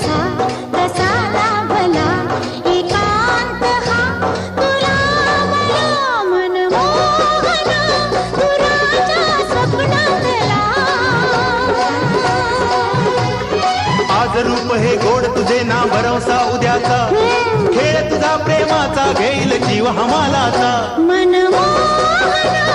कसा कसा लाभला एकांत हा तुला मला मनमोहन तू राजा स्वप्नातला आज रूप हे गोड तुझे ना भरवसा उद्याचा खेळ तुझा प्रेमाचा घेईल जीव हमालाचा मनमोहन